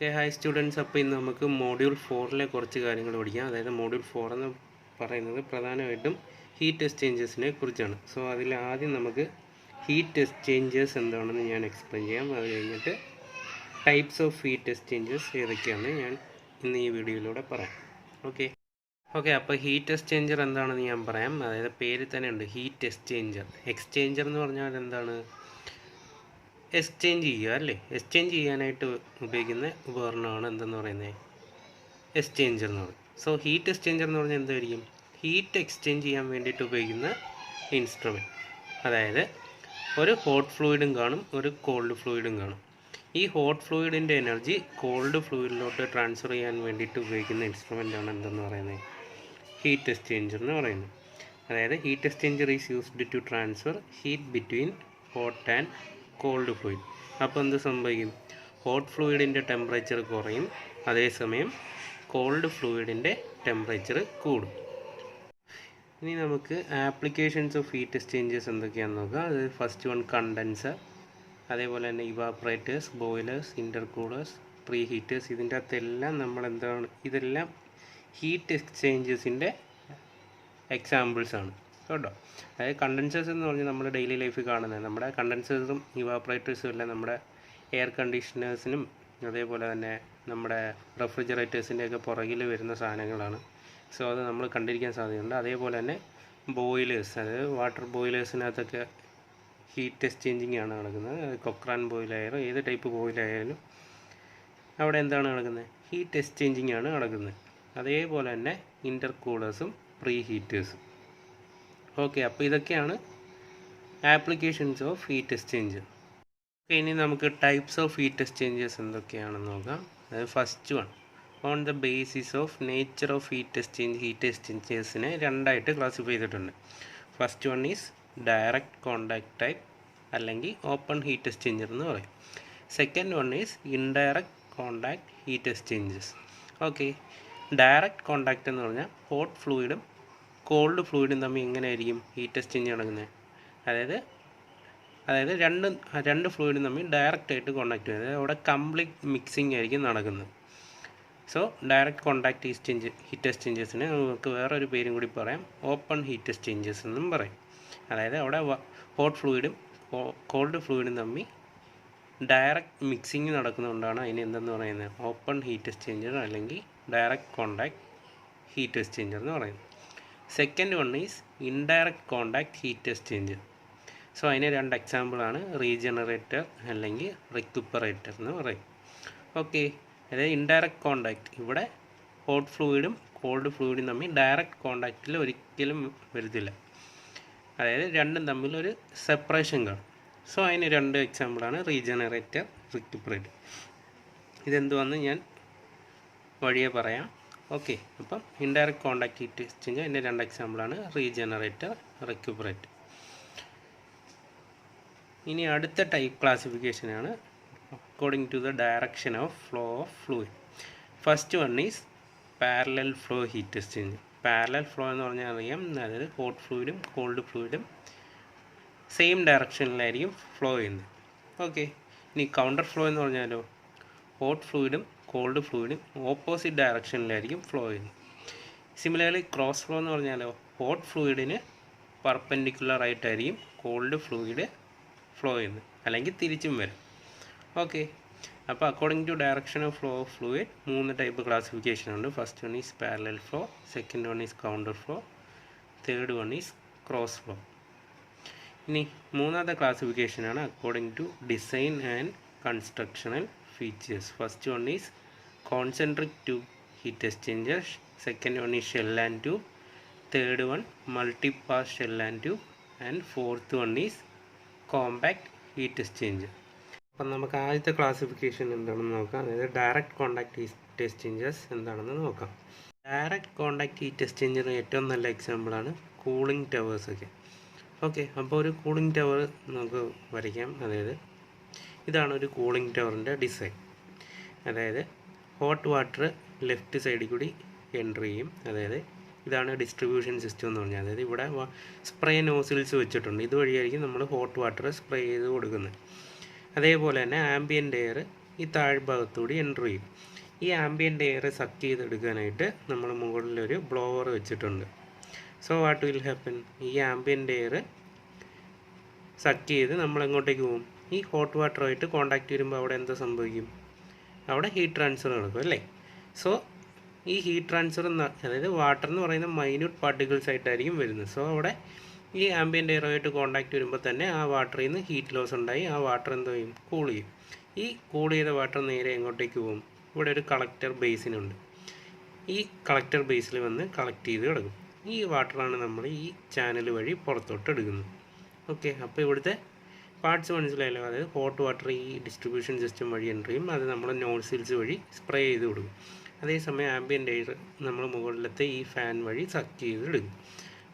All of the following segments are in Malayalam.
Okay, hi students. അപ്പോൾ ഇന്ന് നമുക്ക് മോഡ്യൂൾ 4-ലെ കുറച്ച് കാര്യങ്ങൾ പഠിക്കാം. അതായത് മോഡ്യൂൾ 4 എന്ന് പറയുന്നത് പ്രധാനമായിട്ടും ഹീറ്റ് എക്സ്ചേഞ്ചസിനെ കുറിച്ചാണ്. സോ അതിൽ ആദ്യം നമുക്ക് ഹീറ്റ് എക്സ്ചേഞ്ചേഴ്സ് എന്താണെന്ന് ഞാൻ എക്സ്പ്ലെയിൻ ചെയ്യാം. അത് കഴിഞ്ഞിട്ട് ടൈപ്സ് ഓഫ് ഹീറ്റ് എക്സ്ചേഞ്ചേഴ്സ് ഏതൊക്കെയാണെന്ന് ഞാൻ ഇന്ന് ഈ വീഡിയോയിലൂടെ പറയാം. ഓക്കെ അപ്പോൾ ഹീറ്റ് എക്സ്ചേഞ്ചർ എന്താണെന്ന് ഞാൻ പറയാം. അതായത് പേര് തന്നെ ഉണ്ട്, ഹീറ്റ് എക്സ്ചേഞ്ചർ. എക്സ്ചേഞ്ചർ എന്ന് പറഞ്ഞാൽ എന്താണ്? എക്സ്ചേഞ്ച് ചെയ്യുക അല്ലേ. എക്സ്ചേഞ്ച് ചെയ്യാനായിട്ട് ഉപയോഗിക്കുന്ന ഉപകരണമാണ് എന്തെന്ന് പറയുന്നത്, എക്സ്ചേഞ്ചർ എന്ന് പറയും. സോ ഹീറ്റ് എക്സ്ചേഞ്ചർ എന്ന് പറഞ്ഞാൽ എന്തായിരിക്കും? ഹീറ്റ് എക്സ്ചേഞ്ച് ചെയ്യാൻ വേണ്ടിയിട്ട് ഉപയോഗിക്കുന്ന ഇൻസ്ട്രുമെൻറ്റ്. അതായത് ഒരു ഹോട്ട് ഫ്ലൂയിഡും കാണും, ഒരു കോൾഡ് ഫ്ലൂയിഡും കാണും. ഈ ഹോട്ട് ഫ്ലൂയിഡിൻ്റെ എനർജി കോൾഡ് ഫ്ലൂയിഡിലോട്ട് ട്രാൻസ്ഫർ ചെയ്യാൻ വേണ്ടിയിട്ട് ഉപയോഗിക്കുന്ന ഇൻസ്ട്രുമെൻ്റാണ് എന്തെന്ന് പറയുന്നത്, ഹീറ്റ് എക്സ്ചേഞ്ചർ എന്ന് പറയുന്നത്. അതായത് heat exchanger is used to transfer heat between hot and cold fluid. അപ്പോൾ എന്ത് സംഭവിക്കും? ഹോട്ട് ഫ്ലൂയിഡിൻ്റെ ടെമ്പറേച്ചർ കുറയും, അതേസമയം കോൾഡ് ഫ്ലൂയിഡിൻ്റെ ടെമ്പറേച്ചർ കൂടും. ഇനി നമുക്ക് ആപ്ലിക്കേഷൻസ് ഓഫ് ഹീറ്റ് എക്സ്ചേഞ്ചേഴ്സ് എന്തൊക്കെയാണെന്ന് നോക്കാം. അത് ഫസ്റ്റ് വൺ കണ്ടൻസർ, അതേപോലെ തന്നെ ഇവാപ്പറേറ്റേഴ്സ്, ബോയിലേഴ്സ്, ഇൻ്റർകൂളേഴ്സ്, പ്രീ ഹീറ്റേഴ്സ്. ഇതിൻ്റെ അകത്തെല്ലാം നമ്മൾ എന്താണ്, ഇതെല്ലാം ഹീറ്റ് എക്സ്ചേഞ്ചേഴ്സിൻ്റെ എക്സാമ്പിൾസാണ് കേട്ടോ. അതായത് കണ്ടൻസേഴ്സ് എന്ന് പറഞ്ഞാൽ നമ്മൾ ഡെയിലി ലൈഫിൽ കാണുന്നത്, നമ്മുടെ കണ്ടൻസേഴ്സും ഇവാപ്പറേറ്റേഴ്സും എല്ലാം നമ്മുടെ എയർ കണ്ടീഷണേഴ്സിനും അതേപോലെ തന്നെ നമ്മുടെ റെഫ്രിജറേറ്റേഴ്സിൻ്റെയൊക്കെ പുറകിൽ വരുന്ന സാധനങ്ങളാണ്. സോ അത് നമ്മൾ കണ്ടിരിക്കാൻ സാധ്യതയുണ്ട്. അതേപോലെ തന്നെ ബോയിലേഴ്സ്, അതായത് വാട്ടർ ബോയിലേഴ്സിനകത്തൊക്കെ ഹീറ്റ് എക്സ്ചേഞ്ചിങ് ആണ് നടക്കുന്നത്. കൊക്രാൻ ബോയിലായാലും ഏത് ടൈപ്പ് ബോയിലായാലും അവിടെ എന്താണ് നടക്കുന്നത്? ഹീറ്റ് എക്സ്ചേഞ്ചിങ് ആണ് നടക്കുന്നത്. അതേപോലെ തന്നെ ഇൻ്റർകൂളേഴ്സും പ്രീ ഹീറ്റേഴ്സും. ഓക്കെ, അപ്പോൾ ഇതൊക്കെയാണ് ആപ്ലിക്കേഷൻസ് ഓഫ് ഹീറ്റ് എക്സ്ചേഞ്ചർ. ഇനി നമുക്ക് ടൈപ്സ് ഓഫ് ഹീറ്റ് എക്സ്ചേഞ്ചേഴ്സ് എന്തൊക്കെയാണെന്ന് നോക്കാം. അതായത് first one, on the basis of nature of heat എക്സ്ചേഞ്ചേഴ്സിനെ രണ്ടായിട്ട് ക്ലാസിഫൈ ചെയ്തിട്ടുണ്ട്. First one is direct contact type അല്ലെങ്കിൽ ഓപ്പൺ ഹീറ്റ് എക്സ്ചേഞ്ചർ എന്ന് പറയും. Second one is indirect contact heat exchangers. Okay, direct contact എന്ന് പറഞ്ഞാൽ ഹോട്ട് ഫ്ലൂയിഡും കോൾഡ് ഫ്ലൂയിഡും തമ്മിൽ എങ്ങനെയായിരിക്കും ഹീറ്റ് എക്സ്ചേഞ്ച് നടക്കുന്നത്? അതായത് രണ്ട് ഫ്ലൂയിഡും തമ്മിൽ ഡയറക്റ്റ് ആയിട്ട് കോണ്ടാക്ട് ചെയ്യുന്നത്, അതായത് അവിടെ കംപ്ലീറ്റ് മിക്സിംഗ് ആയിരിക്കും നടക്കുന്നത്. സോ ഡയറക്റ്റ് കോണ്ടാക്ട് ഹീറ്റ് എക്സ്ചേഞ്ചേഴ്സിന് നമുക്ക് വേറൊരു പേരും കൂടി പറയാം, ഓപ്പൺ ഹീറ്റ് എക്സ്ചേഞ്ചേഴ്സ് എന്നും പറയും. അതായത് അവിടെ ഹോട്ട് ഫ്ലൂയിഡും കോൾഡ് ഫ്ലൂയിഡും തമ്മിൽ ഡയറക്റ്റ് മിക്സിങ് നടക്കുന്നതുകൊണ്ടാണ് അതിന് എന്തെന്ന് പറയുന്നത്, ഓപ്പൺ ഹീറ്റ് എക്സ്ചേഞ്ചർ അല്ലെങ്കിൽ ഡയറക്റ്റ് കോണ്ടാക്ട് ഹീറ്റ് എക്സ്ചേഞ്ചർ എന്ന് പറയുന്നത്. Second one is indirect contact heat exchanger. So അതിന് രണ്ട് എക്സാമ്പിളാണ് റീജനറേറ്റർ അല്ലെങ്കിൽ റിക്യൂപ്പറേറ്റർ എന്ന് പറയും. ഓക്കെ, അതായത് ഇൻഡയറക്റ്റ് കോണ്ടാക്ട്, ഇവിടെ ഹോട്ട് ഫ്ലൂയിഡും കോൾഡ് ഫ്ലൂയിഡും തമ്മിൽ ഡയറക്റ്റ് കോണ്ടാക്റ്റിൽ ഒരിക്കലും വരുന്നില്ല, അതായത് രണ്ടും തമ്മിലൊരു സെപ്പറേഷൻ കാണും. സോ അതിന് രണ്ട് എക്സാമ്പിളാണ് റീജനറേറ്റർ, റിക്യൂപ്പറേറ്റർ. ഇതെന്തുവന്ന് ഞാൻ വഴിയെ പറയാം. ഓക്കെ, അപ്പം ഇൻഡയറക്റ്റ് കോണ്ടാക്ട് ഹീറ്റ് എക്സ്ചേഞ്ച് അതിൻ്റെ രണ്ട് എക്സാമ്പിളാണ് റീജനറേറ്റർ, റിക്യൂപ്പറേറ്റർ. ഇനി അടുത്ത ടൈപ്പ് ക്ലാസിഫിക്കേഷനാണ് according to the direction of flow of fluid. First one is parallel flow heat exchange. Parallel flow എന്ന് പറഞ്ഞാൽ അറിയാം, അതായത് ഹോട്ട് ഫ്ലൂയിഡും കോൾഡ് ഫ്ലൂയിഡും സെയിം ഡയറക്ഷനിലായിരിക്കും ഫ്ലോ ചെയ്യുന്നത്. ഓക്കെ, ഇനി കൗണ്ടർ ഫ്ലോ എന്ന് പറഞ്ഞാലോ, ഹോട്ട് ഫ്ലൂയിഡും കോൾഡ് ഫ്ലൂയിഡും ഓപ്പോസിറ്റ് ഡയറക്ഷനിലായിരിക്കും ഫ്ലോ ചെയ്യുന്നത്. സിമിലർലി ക്രോസ് ഫ്ലോ എന്ന് പറഞ്ഞാലോ, ഹോട്ട് ഫ്ലൂയിഡിന് പെർപെൻഡിക്കുലർ ആയിട്ടായിരിക്കും കോൾഡ് ഫ്ലൂയിഡ് ഫ്ലോ ചെയ്യുന്നത്, അല്ലെങ്കിൽ തിരിച്ചും വരും. ഓക്കെ, അപ്പോൾ according to direction of flow of fluid മൂന്ന് ടൈപ്പ് ക്ലാസിഫിക്കേഷൻ ഉണ്ട്. First one is parallel flow, second one is counter flow, third one is cross flow. ഇനി മൂന്നാമത്തെ ക്ലാസിഫിക്കേഷനാണ് according to design and constructional features. First one is concentric tube heat exchanger, second one is shell and tube, third one multipass shell and tube, and fourth one is compact heat exchanger. അപ്പം നമുക്ക് ആദ്യത്തെ ക്ലാസിഫിക്കേഷൻ എന്താണെന്ന് നോക്കാം. അതായത് ഡയറക്റ്റ് കോണ്ടാക്ട് ഹീറ്റ് എക്സ്ചേഞ്ചേഴ്സ് എന്താണെന്ന് നോക്കാം. ഡയറക്റ്റ് കോണ്ടാക്ട് ഹീറ്റ് എക്സ്ചേഞ്ചർ ഏറ്റവും നല്ല എക്സാമ്പിളാണ് കൂളിംഗ് ടവേഴ്സൊക്കെ. ഓക്കെ, അപ്പോൾ ഒരു കൂളിംഗ് ടവർ നമുക്ക് വരയ്ക്കാം. അതായത് ഇതാണ് ഒരു കൂളിംഗ് ടവറിൻ്റെ ഡിസൈൻ. അതായത് ഹോട്ട് വാട്ടർ ലെഫ്റ്റ് സൈഡിൽ കൂടി എൻ്റർ ചെയ്യും. അതായത് ഇതാണ് ഡിസ്ട്രിബ്യൂഷൻ സിസ്റ്റം എന്ന് പറഞ്ഞാൽ. അതായത് ഇവിടെ സ്പ്രേ നോസിൽസ് വെച്ചിട്ടുണ്ട്, ഇതുവഴിയായിരിക്കും നമ്മൾ ഹോട്ട് വാട്ടർ സ്പ്രേ ചെയ്ത് കൊടുക്കുന്നത്. അതേപോലെ തന്നെ ആംബിയൻ്റ് എയർ ഈ താഴ്ഭാഗത്തുകൂടി എൻ്റർ ചെയ്യും. ഈ ആംബിയൻ്റ് എയർ സക്ക് ചെയ്തെടുക്കാനായിട്ട് നമ്മൾ മുകളിലൊരു ബ്ലോവർ വെച്ചിട്ടുണ്ട്. സോ വാട്ട് വിൽ ഹാപ്പൻ, ഈ ആംബിയൻ്റ് എയർ സക്ക് ചെയ്ത് നമ്മൾ എങ്ങോട്ടേക്ക് പോകും, ഈ ഹോട്ട് വാട്ടറുമായിട്ട് കോണ്ടാക്ട് വരുമ്പോൾ അവിടെ എന്താ സംഭവിക്കും, അവിടെ ഹീറ്റ് ട്രാൻസ്ഫർ നടക്കും അല്ലേ. സോ ഈ ഹീറ്റ് ട്രാൻസ്ഫർ അതായത് വാട്ടർ എന്ന് പറയുന്ന മൈന്യൂട്ട് പാർട്ടിക്കിൾസ് ആയിട്ടായിരിക്കും വരുന്നത്. സോ അവിടെ ഈ ആംബിയൻ്റ് എയറുമായിട്ട് കോണ്ടാക്ട് വരുമ്പോൾ തന്നെ ആ വാട്ടറിൽ നിന്ന് ഹീറ്റ് ലോസ് ഉണ്ടായി ആ വാട്ടർ എന്ത് ചെയ്യും, കൂൾ ചെയ്യും. ഈ കൂൾ ചെയ്ത വാട്ടർ നേരെ എങ്ങോട്ടേക്ക് പോകും, ഇവിടെ ഒരു കളക്ടർ ബേസിനുണ്ട്. ഈ കളക്ടർ ബേസിൽ വന്ന് കളക്ട് ചെയ്ത് കിടക്കും. ഈ വാട്ടറാണ് നമ്മൾ ഈ ചാനൽ വഴി പുറത്തോട്ട് എടുക്കുന്നത്. ഓക്കെ, അപ്പോൾ ഇവിടുത്തെ പാർട്സ് മനസ്സിലായല്ലോ. അതായത് ഹോട്ട് വാട്ടർ ഈ ഡിസ്ട്രിബ്യൂഷൻ സിസ്റ്റം വഴി എൻ്റർ ചെയ്യും, അത് നമ്മൾ നോസിൽസ് വഴി സ്പ്രേ ചെയ്ത് കൊടുക്കും. അതേസമയം ആംബിയൻ്റ് എയർ നമ്മൾ മുകളിലത്തെ ഈ ഫാൻ വഴി സക്ക് ചെയ്ത് എടുക്കും.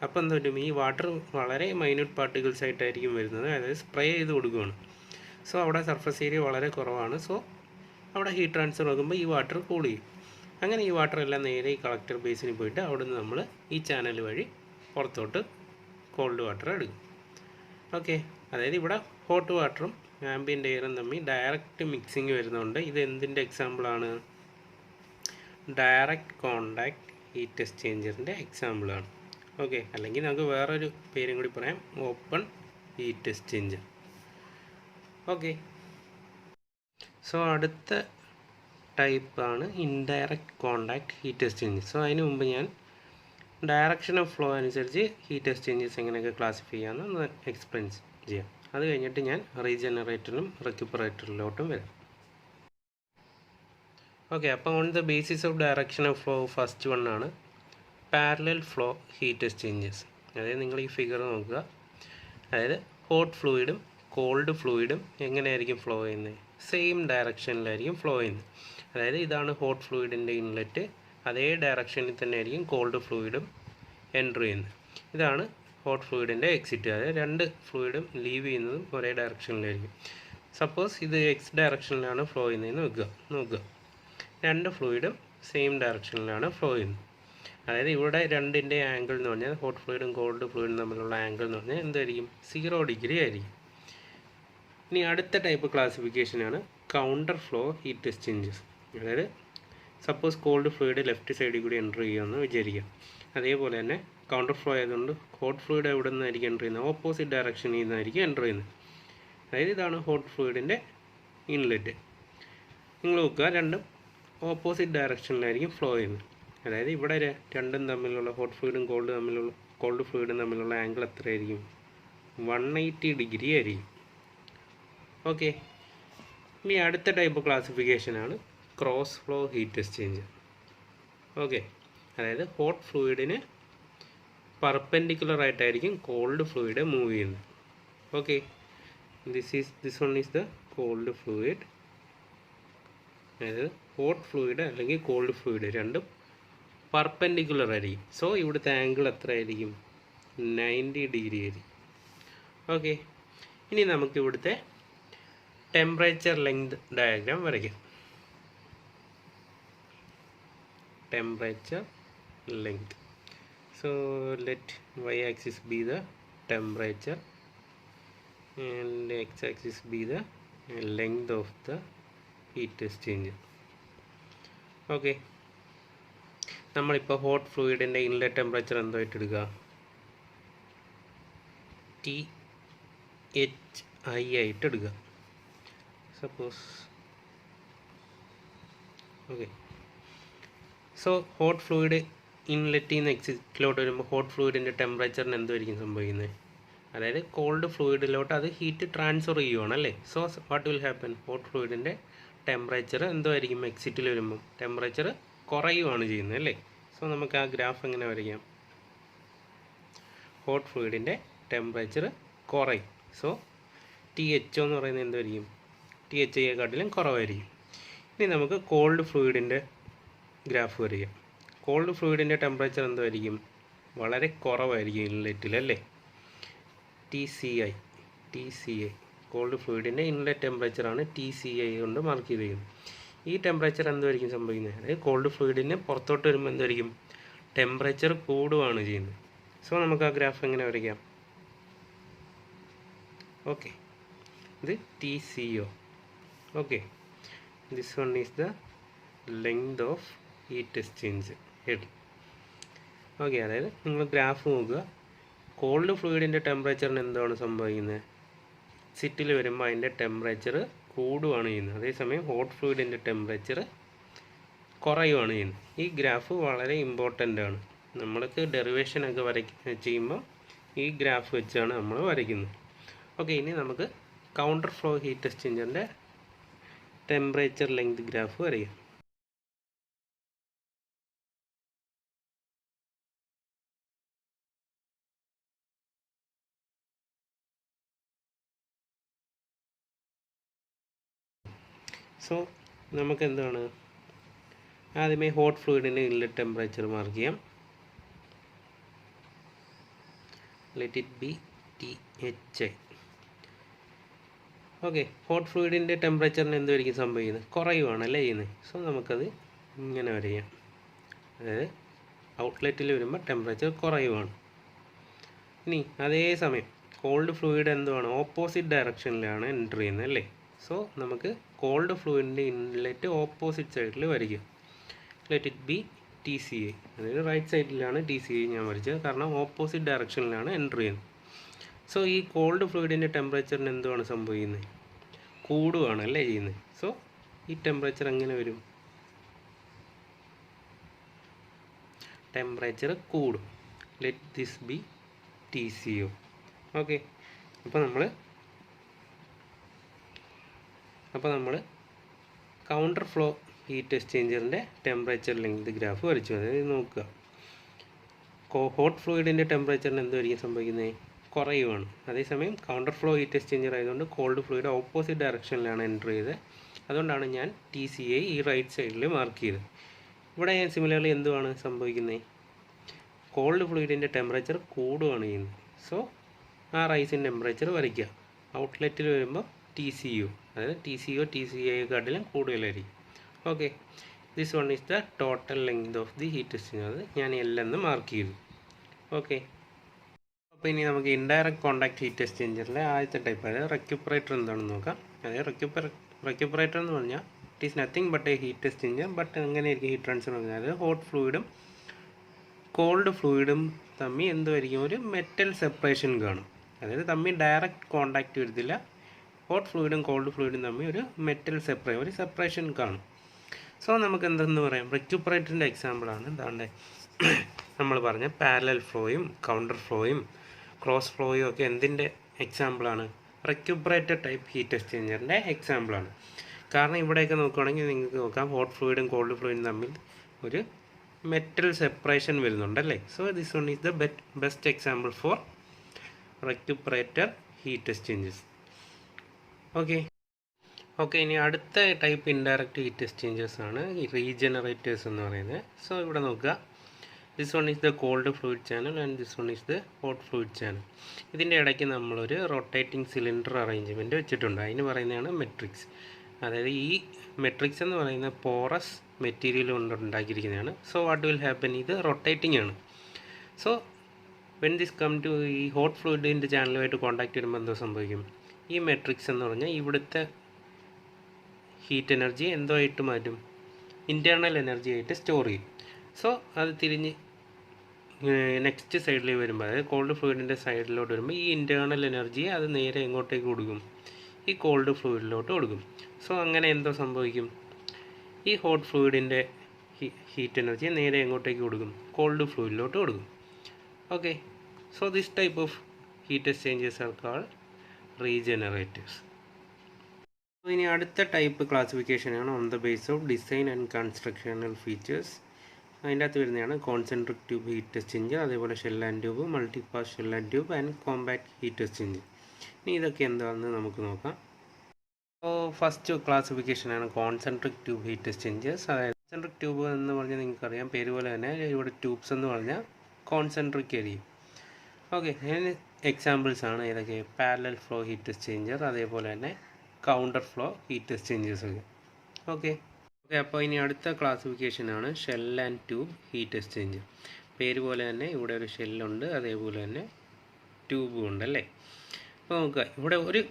അപ്പോൾ എന്താ പറ്റും, ഈ വാട്ടർ വളരെ മൈന്യൂട്ട് പാർട്ടിക്കിൾസ് ആയിട്ടായിരിക്കും വരുന്നത്, അതായത് സ്പ്രേ ചെയ്ത് കൊടുക്കുകയാണ്. സോ അവിടെ സർഫസ് ഏരിയ വളരെ കുറവാണ്. സോ അവിടെ ഹീറ്റ് ട്രാൻസ്ഫർ ആകുമ്പോൾ ഈ വാട്ടർ കൂൾ ചെയ്യും. അങ്ങനെ ഈ വാട്ടർ എല്ലാം നേരെ ഈ കളക്ടർ ബേസിന് പോയിട്ട് അവിടുന്ന് നമ്മൾ ഈ ചാനൽ വഴി പുറത്തോട്ട് കോൾഡ് വാട്ടർ എടുക്കും. ഓക്കെ, അതായത് ഇവിടെ ഹോട്ട് വാട്ടറും ആംബിയൻ്റ് എയറും തമ്മിൽ ഡയറക്റ്റ് മിക്സിങ് വരുന്നുണ്ട്. ഇത് എന്തിൻ്റെ എക്സാമ്പിളാണ്, ഡയറക്റ്റ് കോണ്ടാക്ട് ഹീറ്റ് എക്സ്ചേഞ്ചറിൻ്റെ എക്സാമ്പിളാണ്. ഓക്കെ, അല്ലെങ്കിൽ നമുക്ക് വേറൊരു പേരും കൂടി പറയാം, open heat exchanger. Okay, so അടുത്ത ടൈപ്പാണ് indirect contact heat exchanger. So അതിന് മുമ്പ് ഞാൻ ഡയറക്ഷൻ ഓഫ് ഫ്ലോ അനുസരിച്ച് ഹീറ്റ് എക്സ്ചേഞ്ചേഴ്സ് എങ്ങനെയൊക്കെ ക്ലാസിഫൈ ചെയ്യാമെന്ന് എക്സ്പ്ലെയിൻ ചെയ്യാം. അത് കഴിഞ്ഞിട്ട് ഞാൻ റീജനറേറ്ററിലും റെക്യുപ്പറേറ്ററിലോട്ടും വരാം. ഓക്കെ, അപ്പോൾ on the basis of direction of flow first one ആണ് പാരലൽ ഫ്ലോ ഹീറ്റ് എക്സ്ചേഞ്ചേഴ്സ്. അതായത് നിങ്ങൾ ഈ ഫിഗർ നോക്കുക, അതായത് ഹോട്ട് ഫ്ലൂയിഡും കോൾഡ് ഫ്ലൂയിഡും എങ്ങനെയായിരിക്കും ഫ്ലോ ചെയ്യുന്നത്, സെയിം ഡയറക്ഷനിലായിരിക്കും ഫ്ലോ ചെയ്യുന്നത്. അതായത് ഇതാണ് ഹോട്ട് ഫ്ലൂയിഡിൻ്റെ ഇൻലെറ്റ്, അതേ ഡയറക്ഷനിൽ തന്നെ ആയിരിക്കും കോൾഡ് ഫ്ലൂയിഡും എൻ്റർ ചെയ്യുന്നത്. ഇതാണ് ഹോട്ട് ഫ്ലൂയിഡിൻ്റെ എക്സിറ്റ്, അതായത് രണ്ട് ഫ്ലൂയിഡും ലീവ് ചെയ്യുന്നതും ഒരേ ഡയറക്ഷനിലായിരിക്കും. സപ്പോസ് ഇത് എക്സ് ഡയറക്ഷനിലാണ് ഫ്ലോ ചെയ്യുന്നതെന്ന് നോക്കുക, രണ്ട് ഫ്ലൂയിഡും സെയിം ഡയറക്ഷനിലാണ് ഫ്ലോ ചെയ്യുന്നത്. അതായത് ഇവിടെ രണ്ടിൻ്റെ ആംഗിൾ എന്ന് പറഞ്ഞാൽ ഹോട്ട് ഫ്ലൂയിഡും കോൾഡ് ഫ്ലൂയിഡും തമ്മിലുള്ള ആംഗിൾ എന്ന് പറഞ്ഞാൽ എന്തായിരിക്കും, 0 ഡിഗ്രി ആയിരിക്കും. ഇനി അടുത്ത ടൈപ്പ് ക്ലാസിഫിക്കേഷനാണ് കൗണ്ടർ ഫ്ലോ ഹീറ്റ് എക്സ്ചേഞ്ചേഴ്സ്. അതായത് സപ്പോസ് കോൾഡ് ഫ്ലൂയിഡ് ലെഫ്റ്റ് സൈഡിൽ കൂടി എൻ്റർ ചെയ്യുമെന്ന് വിചാരിക്കാം. അതേപോലെ തന്നെ കൗണ്ടർ ഫ്ലോ ആയതുകൊണ്ട് ഹോട്ട് ഫ്ലൂയിഡ് എവിടെ നിന്നായിരിക്കും എൻ്റർ ചെയ്യുന്നത്, ഓപ്പോസിറ്റ് ഡയറക്ഷനിൽ നിന്നായിരിക്കും എൻ്റർ ചെയ്യുന്നത്. അതായത് ഇതാണ് ഹോട്ട് ഫ്ലൂയിഡിൻ്റെ ഇൻലെറ്റ്. നിങ്ങൾ നോക്കുക, രണ്ടും ഓപ്പോസിറ്റ് ഡയറക്ഷനിലായിരിക്കും ഫ്ലോ ചെയ്യുന്നത്. അതായത് ഇവിടെ രണ്ടും തമ്മിലുള്ള ഹോട്ട് ഫ്ലൂയിഡും കോൾഡ് ഫ്ലൂയിഡും തമ്മിലുള്ള ആംഗിൾ എത്രയായിരിക്കും, 180 ഡിഗ്രി ആയിരിക്കും. ഓക്കെ, ഇനി അടുത്ത ടൈപ്പ് ക്ലാസിഫിക്കേഷനാണ് cross flow heat exchanger. Okay, അതായത് ഹോട്ട് ഫ്ലൂയിഡിന് പെർപെൻഡിക്കുലർ ആയിട്ടായിരിക്കും കോൾഡ് ഫ്ലൂയിഡ് മൂവ് ചെയ്യുന്നത്. Okay, this one is the cold fluid. അതായത് ഹോട്ട് ഫ്ലൂയിഡ് അല്ലെങ്കിൽ കോൾഡ് ഫ്ലൂയിഡ് രണ്ടും പെർപെൻഡിക്കുലർ ആയിരിക്കും. സോ ഇവിടുത്തെ ആംഗിൾ എത്ര ആയിരിക്കും, 90 ഡിഗ്രി ആയിരിക്കും. ഓക്കെ, ഇനി നമുക്ക് ഇവിടുത്തെ ടെമ്പറേച്ചർ ലെങ്ത് ഡയഗ്രാം വരയ്ക്കാം. Temperature length. So let y-axis be the temperature and x-axis be the length of the heat exchanger. Okay, നമ്മളിപ്പോൾ ഹോട്ട് ഫ്ലൂയിഡിൻ്റെ ഇൻലെറ്റ് ടെമ്പറേച്ചർ എന്തായിട്ട് എടുക്കുക, THI ആയിട്ട് എടുക്കുക suppose. Okay, so hot fluid ഇൻലെറ്റിൽ നിന്ന് എക്സിറ്റിലോട്ട് വരുമ്പോൾ ഹോട്ട് ഫ്ലൂയിഡിൻ്റെ ടെമ്പറേച്ചറിന് എന്തായിരിക്കും സംഭവിക്കുന്നത്, അതായത് കോൾഡ് ഫ്ലൂയിഡിലോട്ട് അത് ഹീറ്റ് ട്രാൻസ്ഫർ ചെയ്യുവാണ് അല്ലേ. So what will happen, hot ഫ്ലൂയിഡിൻ്റെ ടെമ്പറേച്ചർ എന്തായിരിക്കും, എക്സിറ്റിൽ വരുമ്പോൾ ടെമ്പറേച്ചർ കുറയുവാണ് ചെയ്യുന്നത് അല്ലേ. സോ നമുക്ക് ആ ഗ്രാഫ് എങ്ങനെ വരയ്ക്കാം, ഹോട്ട് ഫ്ലൂയിഡിൻ്റെ ടെമ്പറേച്ചർ കുറയും. സോ THO എന്ന് പറയുന്നത് എന്തായിരിക്കും, THIയെക്കാട്ടിലും കുറവായിരിക്കും. ഇനി നമുക്ക് കോൾഡ് ഫ്ലൂയിഡിൻ്റെ ഗ്രാഫ് വരയ്ക്കാം. കോൾഡ് ഫ്ലൂയിഡിൻ്റെ ടെമ്പറേച്ചർ എന്തായിരിക്കും, വളരെ കുറവായിരിക്കും ഇൻലെറ്റിൽ അല്ലേ. TCI കോൾഡ് ഫ്ലൂയിഡിൻ്റെ ഇൻലെറ്റ് ടെമ്പറേച്ചറാണ് TCI കൊണ്ട് മാർക്ക് ചെയ്തിരിക്കുന്നത്. ഈ ടെമ്പറേച്ചർ എന്തായിരിക്കും സംഭവിക്കുന്നത്, അതായത് കോൾഡ് ഫ്ലൂയിഡിന് പുറത്തോട്ട് വരുമ്പോൾ എന്തായിരിക്കും, ടെമ്പറേച്ചർ കൂടുകയാണ് ചെയ്യുന്നത്. സോ നമുക്ക് ആ ഗ്രാഫ് എങ്ങനെ വരയ്ക്കാം, ഓക്കെ ഇത് TCO. Okay, This one is the length of heat exchange head. Okay, അതായത് നിങ്ങൾ ഗ്രാഫ് നോക്കുക. കോൾഡ് ഫ്ലൂയിഡിൻ്റെ ടെമ്പറേച്ചറിന് എന്താണ് സംഭവിക്കുന്നത്? സിറ്റിൽ വരുമ്പോൾ അതിൻ്റെ ടെമ്പറേച്ചർ കൂടുകയാണ് ചെയ്യുന്നത്. അതേസമയം ഹോട്ട് ഫ്ലൂയിഡിൻ്റെ ടെമ്പറേച്ചർ കുറയുകയാണ് ചെയ്യുന്നത്. ഈ ഗ്രാഫ് വളരെ ഇമ്പോർട്ടൻ്റ് ആണ്. നമ്മൾക്ക് ഡെറിവേഷനൊക്കെ ചെയ്യുമ്പോൾ ഈ ഗ്രാഫ് വെച്ചാണ് നമ്മൾ വരയ്ക്കുന്നത്. ഓക്കെ, ഇനി നമുക്ക് കൗണ്ടർ ഫ്ലോ ഹീറ്റ് എക്സ്ചേഞ്ചറിൻ്റെ ടെമ്പറേച്ചർ ലെങ്ത് ഗ്രാഫ് വരയ്ക്കാം. സോ നമുക്ക് എന്താണ്, ആദ്യമേ ഹോട്ട് ഫ്ലൂയിഡിൻ്റെ ഇൻലെറ്റ് ടെമ്പറേച്ചർ മാർക്ക് ചെയ്യാം. Let it be THI. Okay, hot ഫ്ലൂയിഡിൻ്റെ ടെമ്പറേച്ചറിന് എന്തായിരിക്കും സംഭവിക്കുന്നത്? കുറയുവാണല്ലേ ചെയ്യുന്നത്. സോ നമുക്കത് ഇങ്ങനെ വരയ്ക്കാം. അതായത് ഔട്ട്ലെറ്റിൽ വരുമ്പോൾ ടെമ്പറേച്ചർ കുറയുവാണ്. ഇനി അതേസമയം കോൾഡ് ഫ്ലൂയിഡ് എന്തുവാണ്? ഓപ്പോസിറ്റ് ഡയറക്ഷനിലാണ് എൻ്റർ ചെയ്യുന്നത് അല്ലേ. സോ നമുക്ക് കോൾഡ് ഫ്ലൂയിഡിൻ്റെ ഇൻലെറ്റ് ഓപ്പോസിറ്റ് സൈഡിൽ വരയ്ക്കും. Let it B TCI. അതായത് റൈറ്റ് സൈഡിലാണ് TCI ഞാൻ വരച്ചത്, കാരണം ഓപ്പോസിറ്റ് ഡയറക്ഷനിലാണ് എൻ്റർ ചെയ്യുന്നത്. സോ ഈ കോൾഡ് ഫ്ലൂയിഡിൻ്റെ ടെമ്പറേച്ചറിന് എന്തുവാണ് സംഭവിക്കുന്നത്? കൂടുകയാണ് അല്ലേ ചെയ്യുന്നത്. സോ ഈ ടെമ്പറേച്ചർ എങ്ങനെ വരും? ടെമ്പറേച്ചർ കൂടും. Let this be TCO. Okay, അപ്പോൾ നമ്മൾ കൗണ്ടർ ഫ്ലോ ഹീറ്റ് എക്സ്ചേഞ്ചറിൻ്റെ ടെമ്പറേച്ചർ ലെങ്ത് ഗ്രാഫ് വരച്ചു. അതായത് നോക്കുക, ഹോട്ട് ഫ്ലൂയിഡിൻ്റെ ടെമ്പറേച്ചറിന് എന്തായിരിക്കും സംഭവിക്കുന്നത്? കുറയുവാണ്. അതേസമയം കൗണ്ടർ ഫ്ലോ ഹീറ്റ് എക്സ്ചേഞ്ചർ ആയതുകൊണ്ട് കോൾഡ് ഫ്ലൂയിഡ് ഓപ്പോസിറ്റ് ഡയറക്ഷനിലാണ് എൻ്റർ ചെയ്തത്. അതുകൊണ്ടാണ് ഞാൻ TCI ഈ റൈറ്റ് സൈഡിൽ മാർക്ക് ചെയ്തത്. ഇവിടെ ഞാൻ സിമിലർലി എന്തുവാണ് സംഭവിക്കുന്നത്? കോൾഡ് ഫ്ലൂയിഡിൻ്റെ ടെമ്പറേച്ചർ കൂടുകയാണ് ചെയ്യുന്നത്. സോ ആ റൈസിൻ ടെമ്പറേച്ചർ വരയ്ക്കുക. ഔട്ട്ലെറ്റിൽ വരുമ്പോൾ TCO, അതായത് TCI-യെക്കാട്ടിലും കൂടുതലായിരിക്കും. Okay, this one is the total length of the heat exchanger. അത് ഞാൻ എന്ന് മാർക്ക് ചെയ്തു. ഓക്കെ, അപ്പോൾ ഇനി നമുക്ക് ഇൻഡയറക്റ്റ് കോണ്ടാക്ട് ഹീറ്റ് എക്സ്ചേഞ്ചറിലെ ആദ്യത്തെ ടൈപ്പ്, അതായത് റെക്യുപ്പറേറ്റർ എന്താണെന്ന് നോക്കാം. അതായത് റെക്യുപ്പറേറ്റർ എന്ന് പറഞ്ഞാൽ it is nothing but A heat exchanger. But എങ്ങനെയായിരിക്കും ഹീറ്റ് ട്രാൻസ്ഫർ പറഞ്ഞാൽ, അതായത് ഹോട്ട് ഫ്ലൂയിഡും കോൾഡ് ഫ്ലൂയിഡും തമ്മിൽ എന്തുമായിരിക്കും? ഒരു മെറ്റൽ സെപ്പറേഷൻ കാണും. അതായത് തമ്മിൽ ഡയറക്റ്റ് കോണ്ടാക്റ്റ് വരുത്തില്ല. ഹോട്ട് ഫ്ലൂയിഡും കോൾഡ് ഫ്ലൂയിഡും തമ്മിൽ ഒരു മെറ്റൽ സെപ്പറേഷൻ കാണും. സോ നമുക്ക് എന്തെന്ന് പറയാം? റെക്യുപ്പറേറ്ററിൻ്റെ എക്സാമ്പിളാണ് എന്താണ്ട് നമ്മൾ പറഞ്ഞ പാരലൽ ഫ്ലോയും കൗണ്ടർ ഫ്ലോയും ക്രോസ് ഫ്ലോയും ഒക്കെ എന്തിൻ്റെ എക്സാമ്പിളാണ്? റെക്യുപ്പറേറ്റർ ടൈപ്പ് ഹീറ്റ് എക്സ്ചേഞ്ചറിൻ്റെ എക്സാമ്പിളാണ്. കാരണം ഇവിടെയൊക്കെ നോക്കുകയാണെങ്കിൽ നിങ്ങൾക്ക് നോക്കാം, ഹോട്ട് ഫ്ലൂയിഡും കോൾഡ് ഫ്ലൂയിഡും തമ്മിൽ ഒരു മെറ്റൽ സെപ്പറേഷൻ വരുന്നുണ്ടല്ലേ. So this one is the best example for recuperator heat exchanges. Okay, ഇനി അടുത്ത ടൈപ്പ് ഇൻഡയറക്റ്റ് ഹീറ്റ് എക്സ്ചേഞ്ചേഴ്സ് ആണ് ഈ റീജനറേറ്റേഴ്സ് എന്ന് പറയുന്നത്. സോ ഇവിടെ നോക്കുക, this one is the cold fluid channel and this one is the hot fluid channel. ഇതിൻ്റെ ഇടയ്ക്ക് നമ്മളൊരു റൊട്ടേറ്റിംഗ് സിലിണ്ടർ അറേഞ്ച്മെൻറ്റ് വെച്ചിട്ടുണ്ട്. അതിന് പറയുന്നതാണ് മെട്രിക്സ്. അതായത് ഈ മെട്രിക്സ് എന്ന് പറയുന്ന പോറസ് മെറ്റീരിയൽ കൊണ്ട് ഉണ്ടാക്കിയിരിക്കുന്നതാണ്. So what will happen? ഇത് റൊട്ടേറ്റിംഗ് ആണ്. So when this come to ഈ ഹോട്ട് ഫ്ലൂയിഡിൻ്റെ ചാനലുമായിട്ട് കോൺടാക്ട് ചെയ്യുമ്പോൾ എന്തോ സംഭവിക്കും? ഈ മെട്രിക്സ് എന്ന് പറഞ്ഞാൽ ഇവിടുത്തെ ഹീറ്റ് എനർജി എന്തോ ആയിട്ട് മാറ്റും? ഇൻറ്റേർണൽ എനർജി ആയിട്ട് സ്റ്റോർ ചെയ്യും. സോ അത് തിരിഞ്ഞ് നെക്സ്റ്റ് സൈഡിൽ വരുമ്പോൾ, അതായത് കോൾഡ് ഫ്ലൂയിഡിൻ്റെ സൈഡിലോട്ട് വരുമ്പോൾ ഈ ഇൻറ്റേർണൽ എനർജിയെ അത് നേരെ എങ്ങോട്ടേക്ക് കൊടുക്കും? ഈ കോൾഡ് ഫ്ലൂയിഡിലോട്ട് കൊടുക്കും. സോ അങ്ങനെ എന്തോ സംഭവിക്കും? ഈ ഹോട്ട് ഫ്ലൂയിഡിൻ്റെ ഹീറ്റ് എനർജിയെ നേരെ എങ്ങോട്ടേക്ക് കൊടുക്കും? കോൾഡ് ഫ്ലൂയിഡിലോട്ട് കൊടുക്കും. Okay, so this type of heat exchangers are called regenerators. ഇനി അടുത്ത ടൈപ്പ് ക്ലാസിഫിക്കേഷനാണ് on the base of design and constructional features. അതിൻ്റെ അകത്ത് വരുന്നതാണ് കോൺസെൻട്രിക് ട്യൂബ് ഹീറ്റ് എക്സ്ചേഞ്ചർ, അതേപോലെ shell and tube, multipass shell and tube and compact heat exchanger. ഇനി ഇതൊക്കെ എന്താണെന്ന് നമുക്ക് നോക്കാം. അപ്പോൾ ഫസ്റ്റ് ക്ലാസിഫിക്കേഷനാണ് കോൺസെൻട്രിക് ട്യൂബ് ഹീറ്റ് എക്സ്ചേഞ്ചേഴ്സ്. അതായത് കോൺസെൻട്രിക് ട്യൂബ് എന്ന് പറഞ്ഞാൽ നിങ്ങൾക്കറിയാം, പേര് പോലെ തന്നെ ഇവിടെ ട്യൂബ്സ് എന്ന് പറഞ്ഞാൽ കോൺസെൻട്രിക് ആയിരിക്കും. ഓക്കെ, അതിന് എക്സാമ്പിൾസ് ആണ് ഏതൊക്കെ? പാരലൽ ഫ്ലോ ഹീറ്റ് എക്സ്ചേഞ്ചർ, അതേപോലെ തന്നെ കൗണ്ടർ ഫ്ലോ ഹീറ്റ് എക്സ്ചേഞ്ചേഴ്സ് ഒക്കെ. ഓക്കെ, അപ്പോൾ ഇനി അടുത്ത ക്ലാസിഫിക്കേഷനാണ് shell and tube heat exchanger. പേര് പോലെ തന്നെ ഇവിടെ ഒരു ഷെല്ലുണ്ട്, അതേപോലെ തന്നെ ട്യൂബും ഉണ്ടല്ലേ. അപ്പോൾ നോക്കുക, ഇവിടെ ഒരു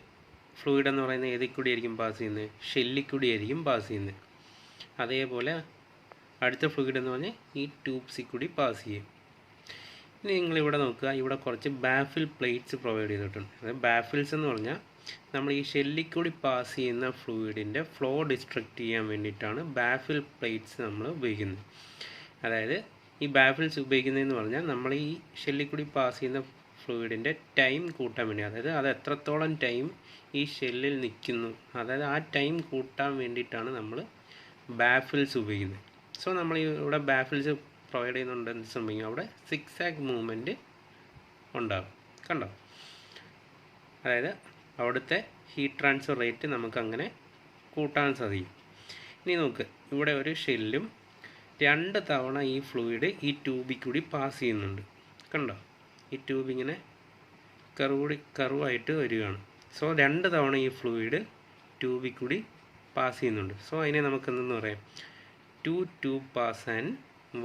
ഫ്ലൂയിഡ് എന്ന് പറയുന്നത് ഏതിൽ കൂടി ആയിരിക്കും പാസ് ചെയ്യുന്നത്? ഷെല്ലിൽ കൂടി ആയിരിക്കും പാസ് ചെയ്യുന്നത്. അതേപോലെ അടുത്ത ഫ്ലൂയിഡ് എന്ന് പറഞ്ഞാൽ ഈ ട്യൂബ്സിൽ കൂടി പാസ് ചെയ്യും. ഇനി നിങ്ങളിവിടെ നോക്കുക, ഇവിടെ കുറച്ച് ബാഫിൽ പ്ലേറ്റ്സ് പ്രൊവൈഡ് ചെയ്തിട്ടുണ്ട്. അതായത് ബാഫിൽസ് എന്ന് പറഞ്ഞാൽ നമ്മൾ ഈ ഷെല്ലിൽ കൂടി പാസ് ചെയ്യുന്ന ഫ്ലൂയിഡിൻ്റെ ഫ്ലോ ഡിസ്ട്രക്റ്റ് ചെയ്യാൻ വേണ്ടിയിട്ടാണ് ബാഫിൽ പ്ലേറ്റ്സ് നമ്മൾ ഉപയോഗിക്കുന്നത്. അതായത് ഈ ബാഫിൽസ് ഉപയോഗിക്കുന്നതെന്ന് പറഞ്ഞാൽ നമ്മൾ ഈ ഷെല്ലിൽ കൂടി പാസ് ചെയ്യുന്ന ഫ്ലൂയിഡിൻ്റെ ടൈം കൂട്ടാൻ വേണ്ടി, അതായത് അത് എത്രത്തോളം ടൈം ഈ ഷെല്ലിൽ നിൽക്കുന്നു, അതായത് ആ ടൈം കൂട്ടാൻ വേണ്ടിയിട്ടാണ് നമ്മൾ ബാഫിൽസ് ഉപയോഗിക്കുന്നത്. സോ നമ്മൾ ഇവിടെ ബാഫിൽസ് പ്രൊവൈഡ് ചെയ്യുന്നുണ്ടെന്ന് ശ്രമിക്കും, അവിടെ സിക്സാക് മൂവ്മെൻറ്റ് ഉണ്ടാകും. കണ്ടോ? അതായത് അവിടുത്തെ ഹീറ്റ് ട്രാൻസ്ഫർ റേറ്റ് നമുക്കങ്ങനെ കൂട്ടാൻ സാധിക്കും. ഇനി നോക്ക്, ഇവിടെ ഒരു ഷെല്ലും 2 തവണ ഈ ഫ്ലൂയിഡ് ഈ ട്യൂബിൽ കൂടി പാസ് ചെയ്യുന്നുണ്ട്. കണ്ടോ? ഈ ട്യൂബ് ഇങ്ങനെ കർവായിട്ട് വരികയാണ്. സോ 2 തവണ ഈ ഫ്ലൂയിഡ് ട്യൂബിൽ കൂടി പാസ് ചെയ്യുന്നുണ്ട്. സോ അതിനെ നമുക്ക് എന്തെന്ന് പറയാം? 2 tube pass and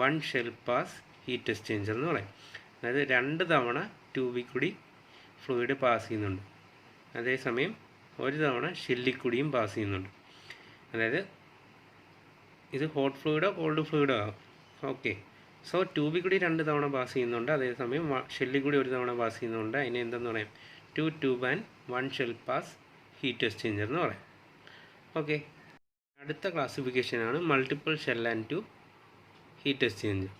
1 shell pass heat exchanger എന്ന് പറയും. അതായത് 2 തവണ ട്യൂബിൽ കൂടി ഫ്ലൂയിഡ് പാസ് ചെയ്യുന്നുണ്ട്, അതേസമയം 1 തവണ ഷെല്ലിൽ കൂടിയും പാസ് ചെയ്യുന്നുണ്ട്. അതായത് ഇത് ഹോട്ട് ഫ്ലൂയിഡോ കോൾഡ് ഫ്ലൂയിഡോ ആകും. ഓക്കെ. സോ ട്യൂബിൽ കൂടി 2 തവണ പാസ് ചെയ്യുന്നുണ്ട്, അതേസമയം ഷെല്ലിൽ കൂടി 1 തവണ പാസ് ചെയ്യുന്നുണ്ട്. അതിനെ എന്തെന്ന് പറയാം? 2 tube and 1 shell pass heat exchanger എന്ന് പറയാം. ഓക്കെ. അടുത്ത ക്ലാസിഫിക്കേഷനാണ് multiple shell and tube heat exchanger.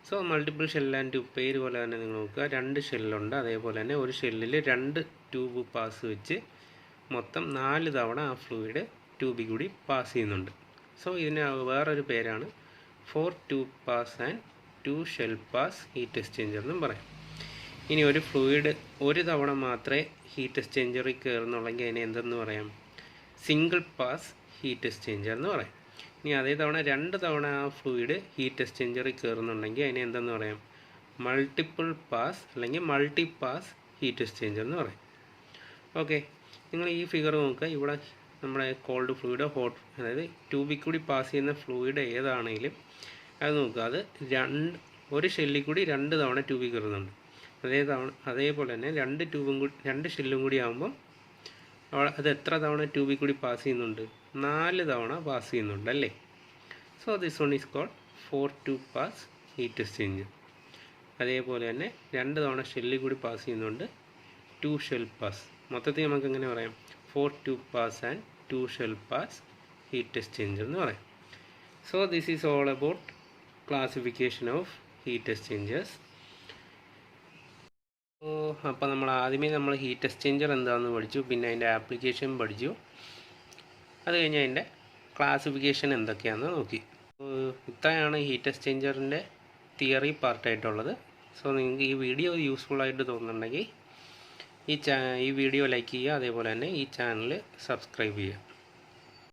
So multiple shell and tube പേര് പോലെ തന്നെ നിങ്ങൾ നോക്കുക, 2 ഷെല്ലുണ്ട്. അതേപോലെ തന്നെ ഒരു ഷെല്ലിൽ 2 ട്യൂബ് പാസ് വെച്ച് മൊത്തം 4 തവണ ആ ഫ്ലൂയിഡ് ട്യൂബിൽ കൂടി പാസ് ചെയ്യുന്നുണ്ട്. സോ ഇതിന് വേറൊരു പേരാണ് 4 tube pass and 2 shell pass heat exchanger എന്നും പറയാം. ഇനി ഒരു ഫ്ലൂയിഡ് 1 തവണ മാത്രമേ ഹീറ്റ് എക്സ്ചേഞ്ചറിൽ കയറുന്നുള്ളെങ്കിൽ അതിനെ എന്തെന്ന് പറയാം? സിംഗിൾ പാസ് ഹീറ്റ് എക്സ്ചേഞ്ചർ എന്ന് പറയാം. ഇനി അതേ തവണ 2 തവണ ആ ഫ്ലൂയിഡ് ഹീറ്റ് എക്സ്ചേഞ്ചറിൽ കയറുന്നുണ്ടെങ്കിൽ അതിനെ എന്തെന്ന് പറയാം? മൾട്ടിപ്പിൾ പാസ് അല്ലെങ്കിൽ മൾട്ടി പാസ് ഹീറ്റ് എക്സ്ചേഞ്ചർ എന്ന് പറയും. ഓക്കെ. നിങ്ങൾ ഈ ഫിഗർ നോക്കുക, ഇവിടെ നമ്മുടെ കോൾഡ് ഫ്ലൂയിഡ് ഹോട്ട്, അതായത് ട്യൂബിൽ കൂടി പാസ് ചെയ്യുന്ന ഫ്ലൂയിഡ് ഏതാണെങ്കിലും അത് നോക്കുക, അത് ഒരു ഷെല്ലിൽ കൂടി 2 തവണ ട്യൂബിൽ കയറുന്നുണ്ട്. അതേപോലെ തന്നെ 2 ഷെല്ലും കൂടി ആകുമ്പം അത് എത്ര തവണ ട്യൂബിൽ കൂടി പാസ് ചെയ്യുന്നുണ്ട്? 4 തവണ പാസ് ചെയ്യുന്നുണ്ട് അല്ലേ? So this one is called 4 tube pass heat exchanger. അതേപോലെ തന്നെ 2 തവണ ഷെല്ലിൽ കൂടി പാസ് ചെയ്യുന്നുണ്ട്, 2 ഷെൽ പാസ്. മൊത്തത്തിൽ നമുക്ക് എങ്ങനെ പറയാം? 4 tube pass and 2 shell pass heat exchanger എന്ന് പറയാം. So this is all about classification of heat exchangers. അപ്പോൾ ആദ്യമേ നമ്മൾ ഹീറ്റ് എക്സ്ചേഞ്ചർ എന്താണെന്ന് പഠിച്ചു, പിന്നെ അതിൻ്റെ ആപ്ലിക്കേഷൻ പഠിച്ചു, അത് കഴിഞ്ഞ് അതിൻ്റെ ക്ലാസിഫിക്കേഷൻ എന്തൊക്കെയാണെന്ന് നോക്കി. ഇത്രയാണ് ഹീറ്റ് എക്സ്ചേഞ്ചറിൻ്റെ തിയറി പാർട്ടായിട്ടുള്ളത്. സോ നിങ്ങൾക്ക് ഈ വീഡിയോ യൂസ്ഫുള്ളായിട്ട് തോന്നുന്നുണ്ടെങ്കിൽ ഈ വീഡിയോ ലൈക്ക് ചെയ്യുക, അതേപോലെ തന്നെ ഈ ചാനൽ സബ്സ്ക്രൈബ് ചെയ്യുക.